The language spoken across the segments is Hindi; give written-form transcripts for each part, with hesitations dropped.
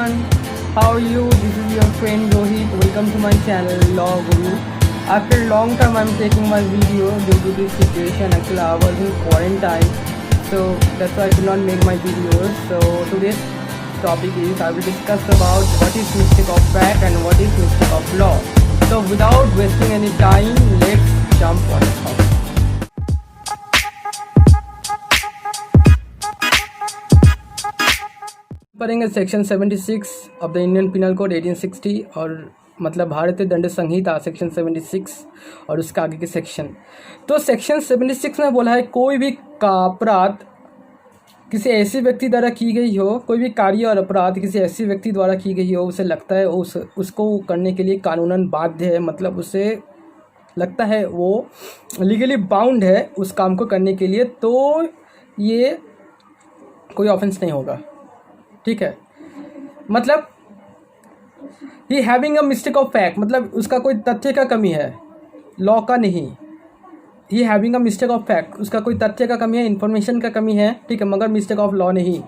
everyone, how are you? This is your friend Rohit. Welcome to my channel Law Guru. After a long time I'm taking my video due to this situation. Actually I was in quarantine, so that's why I could not make my videos. So today's topic is I will discuss about what is mistake of fact and what is mistake of law. So without wasting any time, let's jump on the topic. पढ़ेंगे section 76 of the Indian penal code 1860 और मतलब भारतीय दंड संहिता सेक्शन 76 और उसका आगे के सेक्शन। तो सेक्शन 76 में बोला है कोई भी का अपराध किसी ऐसे व्यक्ति द्वारा की गई हो, कोई भी कार्य और अपराध किसी ऐसे व्यक्ति द्वारा की गई हो, उसे लगता है उसको करने के लिए कानूनन बाध्य है, मतलब उसे लगता है वो लीगली बाउंड है उस काम को करने के लिए, तो ये कोई ऑफेंस नहीं होगा। ठीक है, मतलब ही having a mistake of fact, मतलब उसका कोई तथ्य का कमी है, लॉ का नहीं। ही having a mistake of fact, उसका कोई तथ्य का कमी है, इन्फॉर्मेशन का कमी है, ठीक है, मगर मिस्टेक ऑफ लॉ नहीं।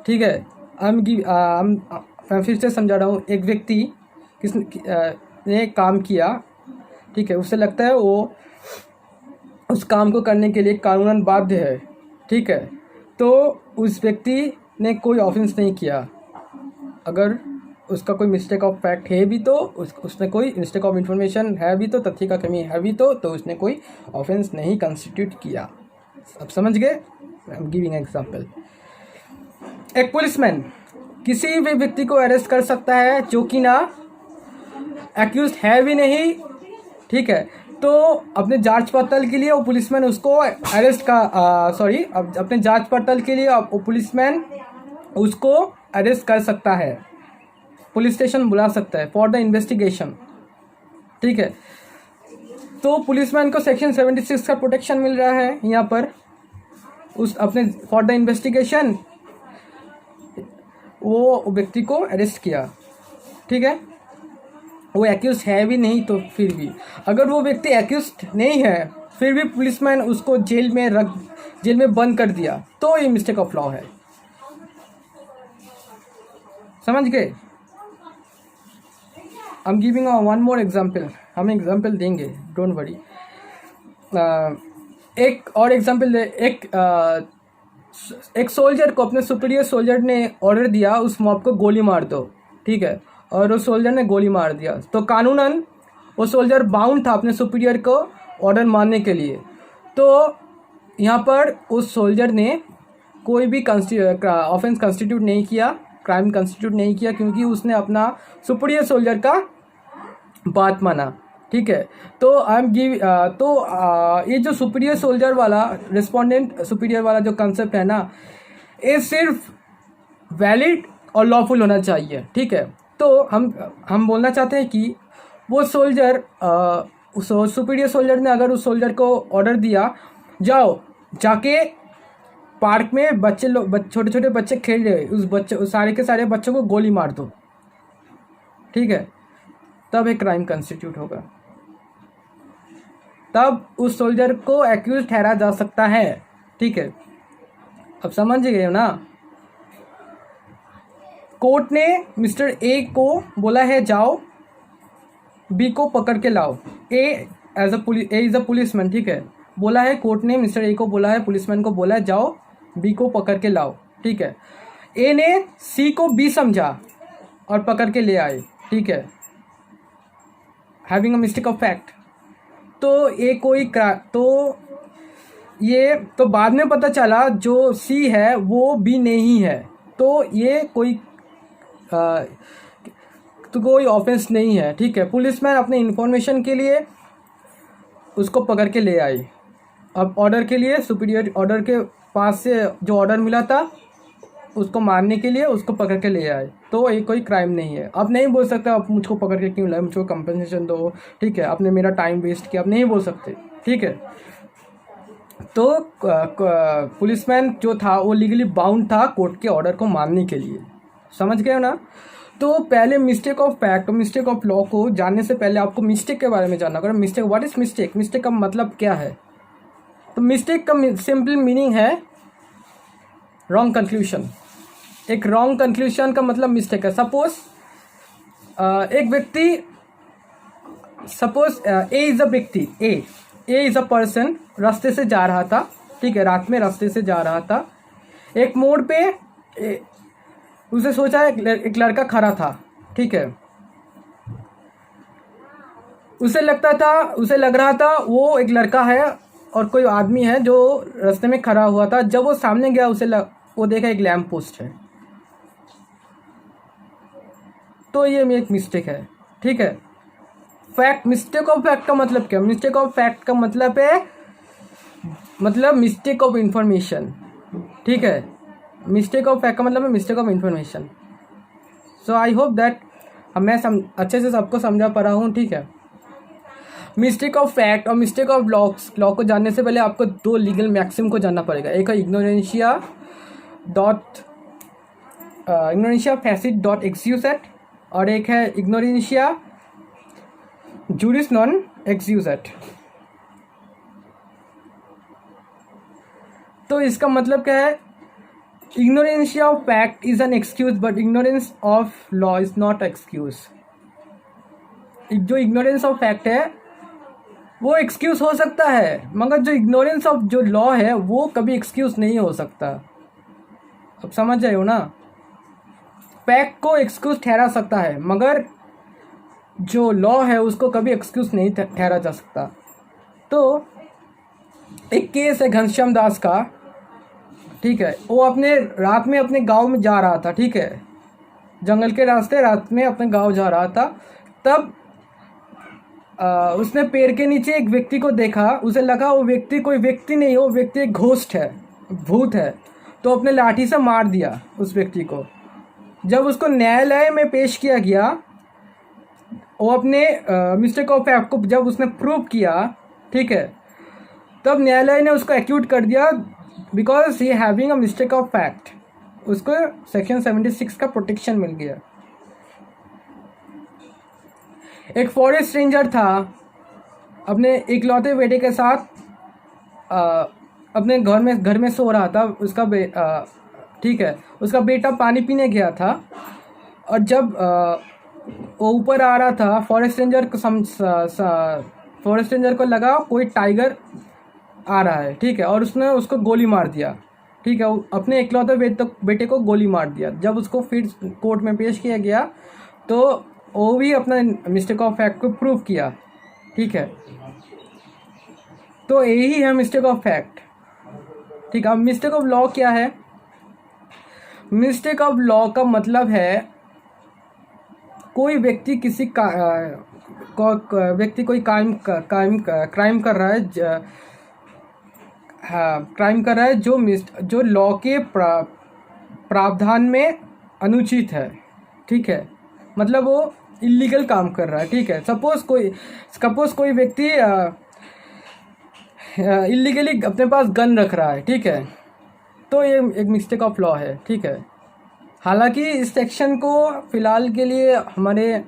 ठीक है, मैं फिर से समझा रहा हूँ। एक व्यक्ति ने काम किया, ठीक है, उसे लगता है वो उस काम को करने के लिए कानूनन बाध्य है, ठीक है, तो उस व्यक्ति ने कोई ऑफेंस नहीं किया। अगर उसका कोई मिस्टेक ऑफ फैक्ट है भी तो उसने कोई मिस्टेक ऑफ इन्फॉर्मेशन है भी तो तथ्य का कमी है भी तो उसने कोई ऑफेंस नहीं कंस्टिट्यूट किया। अब समझ गए? I am giving example. एक पुलिसमैन किसी भी व्यक्ति को अरेस्ट कर सकता है जो कि ना एक्यूज है भी नहीं, ठीक है, तो अपने जांच पड़ताल के लिए वो पुलिसमैन उसको अरेस्ट का अपने जांच पड़ताल के लिए वो पुलिसमैन उसको अरेस्ट कर सकता है, पुलिस स्टेशन बुला सकता है फॉर द इन्वेस्टिगेशन। ठीक है, तो पुलिसमैन को सेक्शन 76 का प्रोटेक्शन मिल रहा है यहाँ पर उस अपने फॉर द इन्वेस्टिगेशन वो व्यक्ति को अरेस्ट किया। ठीक है, वो एक्यूज है भी नहीं, तो फिर भी अगर वो व्यक्ति एक्यूज नहीं है फिर भी पुलिसमैन उसको जेल में बंद कर दिया तो ये मिस्टेक ऑफ लॉ है। समझ गए? I am giving one more example, हम एग्जाम्पल देंगे, डोंट वरी। एक और एग्जाम्पल एक सोल्जर को अपने सुपीरियर सोल्जर ने ऑर्डर दिया उस मॉब को गोली मार दो, ठीक है, और उस सोल्जर ने गोली मार दिया, तो कानूनन वो सोल्जर बाउंड था अपने सुपीरियर को ऑर्डर मारने के लिए। तो यहाँ पर उस सोल्जर ने कोई भी ऑफेंस कंस्टिट्यूट नहीं किया, क्राइम कंस्टिट्यूट नहीं किया, क्योंकि उसने अपना सुपीरियर सोल्जर का बात माना। ठीक है, तो ये जो सुपीरियर सोल्जर वाला रिस्पोंडेंट सुपीरियर वाला जो कंसेप्ट है ना, ये सिर्फ वैलिड और लॉफुल होना चाहिए। ठीक है, तो हम बोलना चाहते हैं कि वो सोल्जर सुपीरियर सोल्जर ने अगर उस सोल्जर को ऑर्डर दिया जाओ जाके पार्क में छोटे छोटे बच्चे खेल रहे, उस सारे के सारे बच्चों को गोली मार दो, ठीक है, तब एक क्राइम कंस्टिट्यूट होगा, तब उस सोल्जर को एक्यूज ठहरा जा सकता है। ठीक है, अब समझ गए हो ना? कोर्ट ने मिस्टर ए को बोला है जाओ बी को पकड़ के लाओ। ए इज अ पुलिसमैन, ठीक है, बोला है कोर्ट ने मिस्टर ए को बोला है, पुलिसमैन को बोला है जाओ बी को पकड़ के लाओ। ठीक है, ए ने सी को बी समझा और पकड़ के ले आए। ठीक है, having a mistake of fact. तो ये बाद में पता चला जो सी है वो बी नहीं है, तो ये कोई ऑफेंस नहीं है। ठीक है, पुलिसमैन अपने इन्फॉर्मेशन के लिए उसको पकड़ के ले आई। अब ऑर्डर के लिए सुपीरियर ऑर्डर के पास से जो ऑर्डर मिला था उसको मारने के लिए उसको पकड़ के ले आए, तो ये कोई क्राइम नहीं है। अब नहीं बोल सकता आप मुझको पकड़ के क्यों लाए, मुझको कंपनसेशन दो, ठीक है, आपने मेरा टाइम वेस्ट किया, आप नहीं बोल सकते। ठीक है, तो पुलिसमैन जो था वो लीगली बाउंड था कोर्ट के ऑर्डर को मानने के लिए। समझ गए ना? तो पहले मिस्टेक ऑफ फैक्ट और मिस्टेक ऑफ लॉ को जानने से पहले आपको मिस्टेक के बारे में जानना होगा। Mistake, what is mistake? Mistake का मतलब क्या है? तो मिस्टेक का सिंपल मीनिंग है रॉन्ग कंक्लूशन। एक रॉन्ग कंक्लूजन का मतलब मिस्टेक है। सपोज एक व्यक्ति, सपोज ए इज़ अ व्यक्ति, ए इज़ अ पर्सन रास्ते से जा रहा था, ठीक है, रात में रास्ते से जा रहा था। एक मोड़ पे उसे सोचा एक लड़का खड़ा था, ठीक है, उसे लग रहा था वो एक लड़का है और कोई आदमी है जो रास्ते में खड़ा हुआ था। जब वो सामने गया वो देखा एक लैम्प पोस्ट है। तो ये एक मिस्टेक है, ठीक है। फैक्ट, मिस्टेक ऑफ फैक्ट का मतलब क्या? मिस्टेक ऑफ फैक्ट का मतलब है मिस्टेक ऑफ इंफॉर्मेशन, ठीक है। मिस्टेक ऑफ फैक्ट का मतलब है mistake of information. So I hope that मैं अच्छे से सबको समझा पा रहा हूँ, ठीक है। मिस्टेक ऑफ फैक्ट और मिस्टेक ऑफ लॉ को जानने से पहले आपको दो लीगल मैक्सिम को जानना पड़ेगा। एक है इग्नोरेंशिया फैसिट डॉट एक्सियूसेट और एक है इग्नोरेंशिया जुरिस नॉन एक्सियूसेट। तो इसका मतलब क्या है? Ignorantia of fact is an excuse but ignorance of law is not excuse. जो इग्नोरेंस ऑफ फैक्ट है वो एक्सक्यूज हो सकता है, मगर जो इग्नोरेंस ऑफ जो लॉ है वो कभी एक्सक्यूज नहीं हो सकता। अब समझ रहे हो ना? फैक्ट को एक्सक्यूज ठहरा सकता है मगर जो लॉ है उसको कभी एक्सक्यूज नहीं ठहरा जा सकता। तो एक केस है घनश्याम दास का, ठीक है। वो रात में अपने गांव में जा रहा था, ठीक है, जंगल के रास्ते रात में अपने गांव जा रहा था। तब उसने पेड़ के नीचे एक व्यक्ति को देखा। उसे लगा वो व्यक्ति कोई व्यक्ति नहीं, वो व्यक्ति एक घोस्ट है, भूत है। तो अपने लाठी से मार दिया उस व्यक्ति को। जब उसको न्यायालय में पेश किया गया, वो अपने मिस्टेक ऑफ फैक्ट को जब उसने प्रूव किया, ठीक है, तब न्यायालय ने उसको एक्यूट कर दिया because he having a mistake of fact. उसको सेक्शन 76 का प्रोटेक्शन मिल गया। एक फॉरेस्ट रेंजर था, अपने इकलौते बेटे के साथ अपने घर में सो रहा था। ठीक है, उसका बेटा पानी पीने गया था और जब वो ऊपर आ रहा था, फॉरेस्ट रेंजर को लगा कोई टाइगर आ रहा है, ठीक है, और उसने उसको गोली मार दिया, ठीक है, अपने इकलौते बेटे को गोली मार दिया। जब उसको फिर कोर्ट में पेश किया गया तो वो भी अपना मिस्टेक ऑफ फैक्ट को प्रूव किया, ठीक है। तो यही है मिस्टेक ऑफ फैक्ट, ठीक है। अब मिस्टेक ऑफ लॉ क्या है? मिस्टेक ऑफ लॉ का मतलब है कोई व्यक्ति कोई क्राइम कर रहा है, क्राइम कर रहा है जो लॉ के प्रावधान में अनुचित है, ठीक है, मतलब वो इलीगल काम कर रहा है, ठीक है। सपोज कोई व्यक्ति इलीगली अपने पास गन रख रहा है, ठीक है, तो ये एक मिस्टेक ऑफ लॉ है, ठीक है। हालांकि इस सेक्शन को फ़िलहाल के लिए हमारे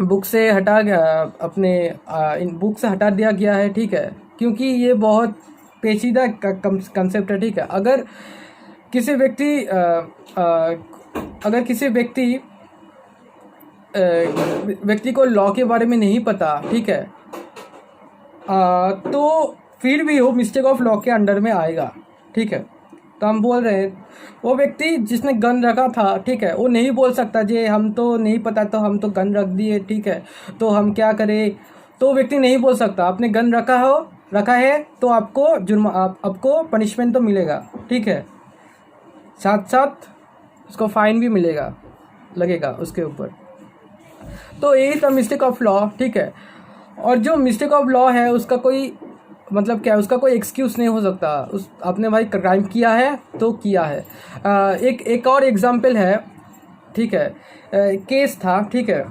बुक से हटा दिया गया है, ठीक है, क्योंकि ये बहुत पेचीदा कंसेप्ट है, ठीक है। अगर किसी व्यक्ति को लॉ के बारे में नहीं पता, ठीक है, तो फिर भी वो मिस्टेक ऑफ लॉ के अंडर में आएगा, ठीक है। तो हम बोल रहे हैं वो व्यक्ति जिसने गन रखा था, ठीक है, वो नहीं बोल सकता जे हम तो नहीं पता तो हम तो गन रख दिए, ठीक है, तो हम क्या करें। तो व्यक्ति नहीं बोल सकता। आपने गन रखा है तो आपको पनिशमेंट तो मिलेगा, ठीक है, साथ साथ उसको फाइन भी लगेगा उसके ऊपर। तो यही था मिस्टेक ऑफ लॉ, ठीक है। और जो मिस्टेक ऑफ लॉ है उसका कोई मतलब क्या है, उसका कोई एक्सक्यूज़ नहीं हो सकता। आपने भाई क्राइम किया है तो किया है। एक और एग्जांपल है, ठीक है, केस था, ठीक है,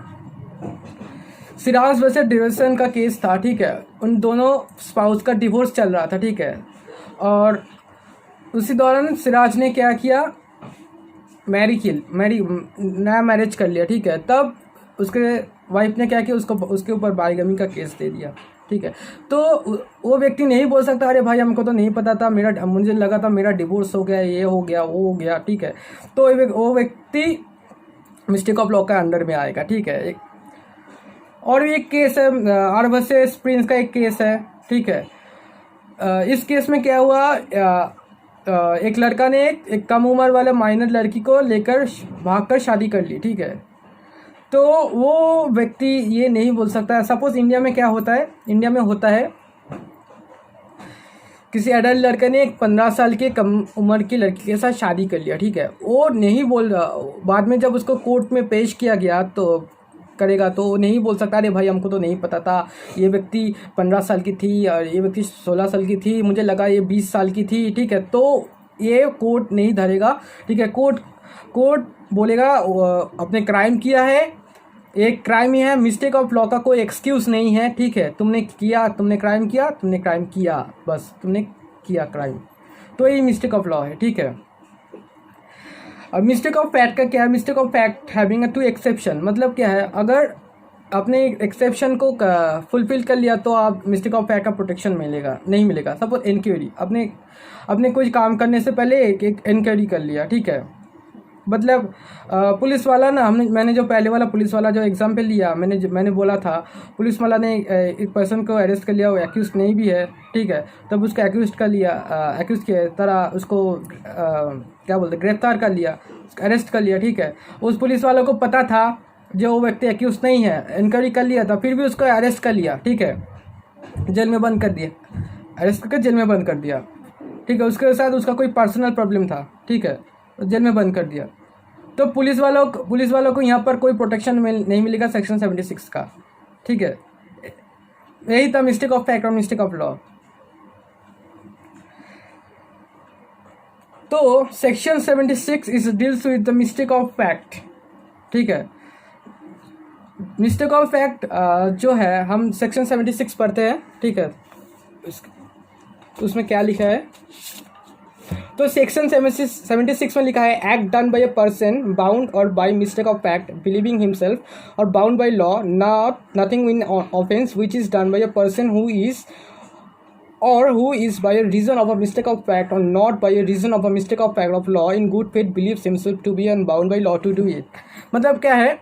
सिराज वर्सेस डेविडसन का केस था, ठीक है। उन दोनों स्पाउस का डिवोर्स चल रहा था, ठीक है, और उसी दौरान सिराज ने क्या किया, नया मैरिज कर लिया, ठीक है। तब उसके वाइफ ने क्या किया, उसके ऊपर बाइगमी का केस दे दिया, ठीक है। तो वो व्यक्ति नहीं बोल सकता अरे भाई हमको तो नहीं पता था, मुझे लगा था मेरा डिवोर्स हो गया, ये हो गया, वो हो गया, ठीक है। तो वो व्यक्ति मिस्टेक ऑफ लॉ का अंडर में आएगा, ठीक है। और भी एक केस है आर वर्सेस प्रिंस का एक केस है, ठीक है। इस केस में क्या हुआ, एक लड़का ने एक कम उम्र वाले माइनर लड़की को लेकर भागकर शादी कर ली, ठीक है। तो वो व्यक्ति ये नहीं बोल सकता। सपोज इंडिया में क्या होता है, इंडिया में होता है किसी एडल्ट लड़के ने एक 15 साल के कम उम्र की लड़की के साथ शादी कर लिया, ठीक है। वो नहीं बोल, बाद में जब उसको कोर्ट में पेश किया गया तो करेगा तो वो नहीं बोल सकता अरे भाई हमको तो नहीं पता था, ये व्यक्ति 15 साल की थी और ये व्यक्ति 16 साल की थी, मुझे लगा ये 20 साल की थी, ठीक है। तो ये कोर्ट नहीं धरेगा, ठीक है। कोर्ट बोलेगा अपने क्राइम किया है, एक क्राइम ही है, मिस्टेक ऑफ लॉ का कोई एक्सक्यूज़ नहीं है, ठीक है। तुमने क्राइम किया, बस तुमने किया क्राइम, तो ये मिस्टेक ऑफ लॉ है, ठीक है। अब मिस्टेक ऑफ फैक्ट का क्या है, mistake of fact having a to exception, मतलब क्या है, अगर आपने एक्सेप्शन को फुलफिल कर लिया तो आप मिस्टेक ऑफ फैक्ट का प्रोटेक्शन नहीं मिलेगा। सपोज इंक्वायरी, अपने कुछ काम करने से पहले एक इंक्वायरी कर लिया, ठीक है। मतलब पुलिस वाला ना, मैंने जो पहले वाला पुलिस वाला जो एग्जाम्पल लिया, मैंने बोला था पुलिस वाला ने एक पर्सन को अरेस्ट कर लिया, वो एक्यूज नहीं भी है, ठीक है। तब उसको एक्यूज के तरह उसको क्या बोलते, गिरफ्तार कर लिया, अरेस्ट कर लिया, ठीक है। उस पुलिस वालों को पता था जो वो व्यक्ति एक्यूज नहीं है, इंक्वायरी कर लिया था, फिर भी उसको अरेस्ट कर लिया, ठीक है, जेल में बंद कर दिया, अरेस्ट करके जेल में बंद कर दिया, ठीक है। उसके साथ उसका कोई पर्सनल प्रॉब्लम था, ठीक है, जेल में बंद कर दिया। तो पुलिस वालों को यहाँ पर कोई प्रोटेक्शन नहीं मिलेगा सेक्शन 76 का, ठीक है। यही था मिस्टेक ऑफ फैक्ट और मिस्टेक ऑफ लॉ। तो section 76 is deals with the mistake of fact, ठीक है। मिस्टेक ऑफ फैक्ट जो है हम सेक्शन 76 पढ़ते हैं, ठीक है। उसमें क्या लिखा है, तो सेक्शन 76 में लिखा है act done by a person bound or by mistake of fact believing himself or bound by law nothing in offence which is done by a person who is by a reason of a mistake of fact or not by a reason of a mistake of fact of law in good faith believes himself to be and bound by law to do it। मतलब क्या है,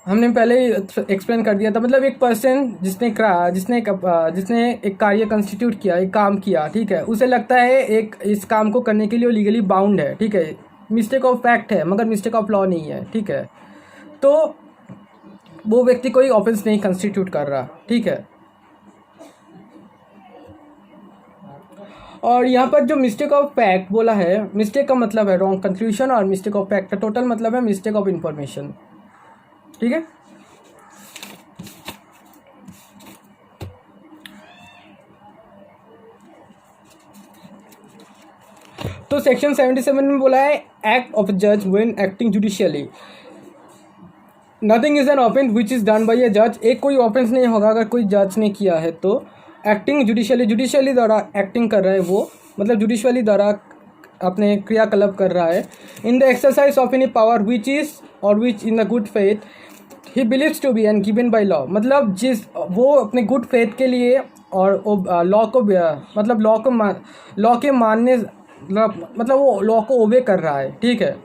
हमने पहले ही एक्सप्लेन कर दिया था। मतलब एक पर्सन जिसने एक कार्य कंस्टिट्यूट किया, एक काम किया, ठीक है, उसे लगता है इस काम को करने के लिए वो लीगली बाउंड है, ठीक है, मिस्टेक ऑफ फैक्ट है मगर मिस्टेक ऑफ लॉ नहीं है, ठीक है। तो वो व्यक्ति कोई ऑफेंस नहीं कंस्टिट्यूट कर रहा, ठीक है। और यहाँ पर जो मिस्टेक ऑफ फैक्ट बोला है, मिस्टेक का मतलब है रॉन्ग कंक्लूजन और मिस्टेक ऑफ फैक्ट का टोटल मतलब है मिस्टेक ऑफ इंफॉर्मेशन, ठीक है। तो सेक्शन 77 में बोला है एक्ट ऑफ जज when acting judicially, nothing is an offence which is done by अ जज। एक कोई ऑफेंस नहीं होगा अगर कोई जज ने किया है तो। एक्टिंग जुडिशियली द्वारा एक्टिंग कर रहा है वो, मतलब जुडिशियली द्वारा अपने क्रियाकलाप कर रहा है। In the exercise of any power which in the good faith he believes to be and given by law, मतलब वो अपने गुड फेथ के लिए और लॉ को मतलब लॉ के मानने, मतलब वो लॉ को ओबे कर रहा है, ठीक है।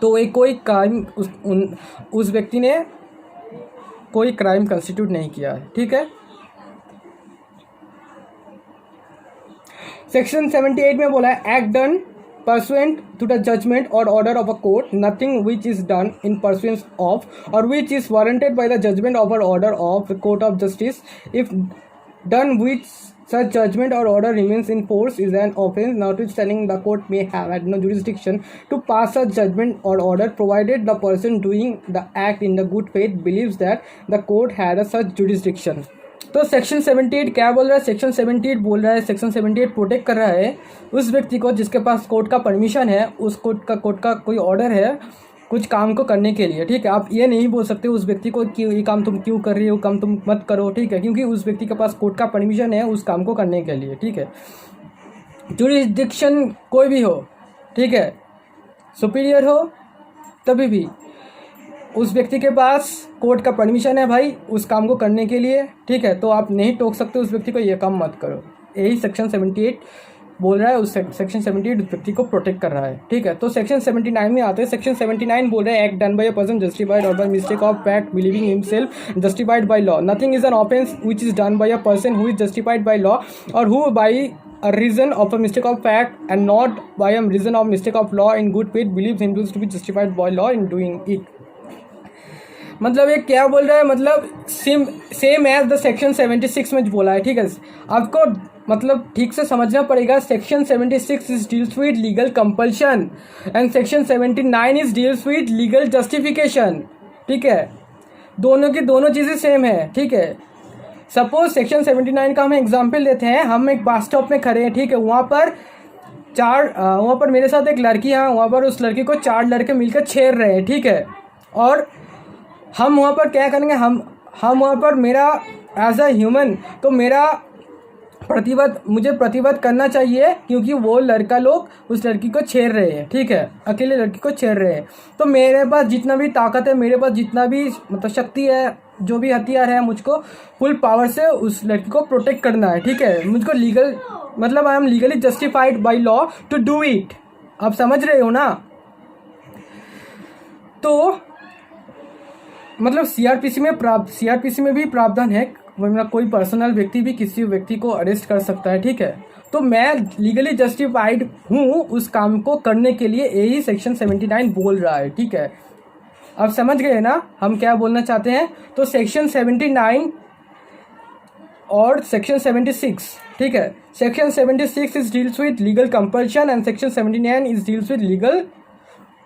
तो एक कोई क्राइम उस व्यक्ति ने कोई क्राइम कंस्टिट्यूट नहीं किया है, ठीक है। सेक्शन 78 में बोला है act done pursuant to the judgment or order of a court, nothing which is done in pursuance of or which is warranted by the judgment of or order of the court of justice, if done which such judgment or order remains in force, is an offence, notwithstanding the court may have had no jurisdiction to pass such judgment or order, provided the person doing the act in the good faith believes that the court had a such jurisdiction। तो सेक्शन 78 क्या बोल रहा है, सेक्शन 78 बोल रहा है, सेक्शन 78 प्रोटेक्ट कर रहा है उस व्यक्ति को जिसके पास कोर्ट का परमिशन है, उस कोर्ट का कोई ऑर्डर है कुछ काम को करने के लिए, ठीक है। आप ये नहीं बोल सकते उस व्यक्ति को कि ये काम तुम क्यों कर रही हो, काम तुम मत करो, ठीक है, क्योंकि उस व्यक्ति के पास कोर्ट का परमिशन है उस काम को करने के लिए, ठीक है। जुरिस्डिक्शन कोई भी हो, ठीक है, सुपीरियर हो तभी भी उस व्यक्ति के पास कोर्ट का परमिशन है भाई उस काम को करने के लिए, ठीक है, तो आप नहीं टोक सकते उस व्यक्ति को ये काम मत करो। यही सेक्शन 78 बोल रहा है, उस सेक्शन 78 उस व्यक्ति को प्रोटेक्ट कर रहा है, ठीक है। तो सेक्शन 79 में आते हैं। सेक्शन 79 बोल रहा है act done by a person justified or by mistake of fact believing himself justified by law. Nothing is an offence which is done by a person who is justified by law or who by a reason of a mistake of fact and not by a reason of mistake of law in good faith believes himself to be justified by law in doing it। मतलब ये क्या बोल रहा है, मतलब सेम एज द सेक्शन 76 में बोला है, ठीक है। आपको मतलब ठीक से समझना पड़ेगा। Section 76 is deals with legal compulsion and section 79 is deals with legal justification, ठीक है। दोनों की दोनों चीज़ें सेम है, ठीक है। सपोज सेक्शन 79 का हम एग्जाम्पल लेते हैं। हम एक बस स्टॉप में खड़े हैं, ठीक है। वहाँ पर मेरे साथ एक लड़की है, वहाँ पर उस लड़की को 4 लड़के मिलकर छेड़ रहे हैं, ठीक है। और हम वहाँ पर क्या करेंगे, हम वहाँ पर मेरा एज अ ह्यूमन तो मुझे प्रतिवाद करना चाहिए क्योंकि वो लड़का लोग उस लड़की को छेड़ रहे हैं, ठीक है, अकेले लड़की को छेड़ रहे हैं। तो मेरे पास जितना भी ताकत है, मेरे पास जितना भी मतलब शक्ति है, जो भी हथियार है, मुझको फुल पावर से उस लड़की को प्रोटेक्ट करना है, ठीक है। मुझको लीगल मतलब I am legally justified by law to do it. आप समझ रहे हो ना। तो मतलब सीआरपीसी में भी प्रावधान है, मतलब कोई पर्सनल व्यक्ति भी किसी व्यक्ति को अरेस्ट कर सकता है, ठीक है। तो मैं लीगली जस्टिफाइड हूँ उस काम को करने के लिए, यही सेक्शन 79 बोल रहा है, ठीक है। अब समझ गए ना हम क्या बोलना चाहते हैं। तो सेक्शन 79 और सेक्शन 76, ठीक है। Section 76 is deals with legal compulsion and section 79 is deals with legal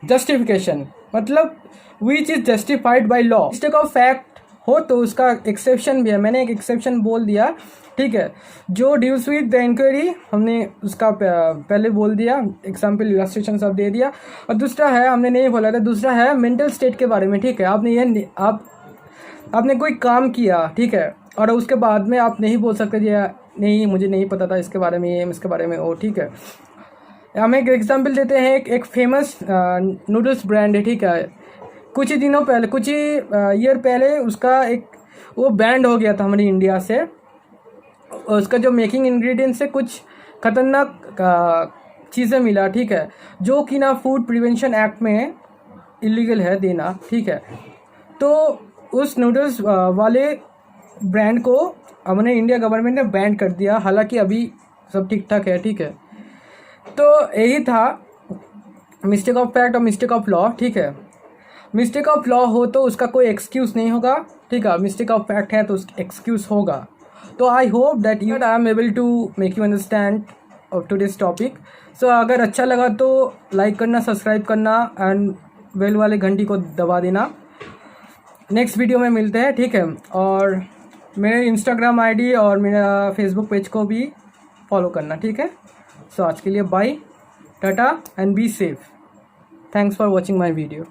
justification, मतलब which is justified by law. Mistake of fact हो तो उसका एक्सेप्शन भी है, मैंने एक एक्सेप्शन बोल दिया, ठीक है। जो डील्स विद द इंक्वायरी हमने उसका पहले बोल दिया, एग्जाम्पल इलस्ट्रेशन सब दे दिया। और दूसरा है, हमने नहीं बोला था, दूसरा है मेंटल स्टेट के बारे में, ठीक है। आपने कोई काम किया, ठीक है, और उसके बाद में आप नहीं बोल सकते नहीं मुझे नहीं पता था इसके बारे में, ये इसके बारे में वो, ठीक है। हम एक एग्जाम्पल देते हैं। एक फेमस नूडल्स ब्रांड है, ठीक है। कुछ ही ईयर पहले उसका एक वो बैंड हो गया था हमारे इंडिया से। उसका जो मेकिंग इंग्रेडिएंट्स से कुछ खतरनाक चीज़ें मिला, ठीक है, जो कि ना फूड प्रिवेंशन एक्ट में इलीगल है देना, ठीक है। तो उस नूडल्स वाले ब्रांड को हमने इंडिया गवर्नमेंट ने बैन कर दिया, हालांकि अभी सब ठीक ठाक है, ठीक है। तो यही था मिस्टेक ऑफ फैक्ट और मिस्टेक ऑफ लॉ, ठीक है। मिस्टेक ऑफ लॉ हो तो उसका कोई एक्सक्यूज़ नहीं होगा, ठीक है। मिस्टेक ऑफ फैक्ट है तो उसका एक्सक्यूज़ होगा। तो I hope that I am able to make you understand of today's topic. So अगर अच्छा लगा तो लाइक करना, सब्सक्राइब करना एंड बेल वाले घंटी को दबा देना। नेक्स्ट वीडियो में मिलते हैं, ठीक है। और मेरे इंस्टाग्राम आईडी और मेरा फेसबुक पेज को भी फॉलो करना, ठीक है। सो आज के लिए bye, tata and be safe. Thanks for watching my video.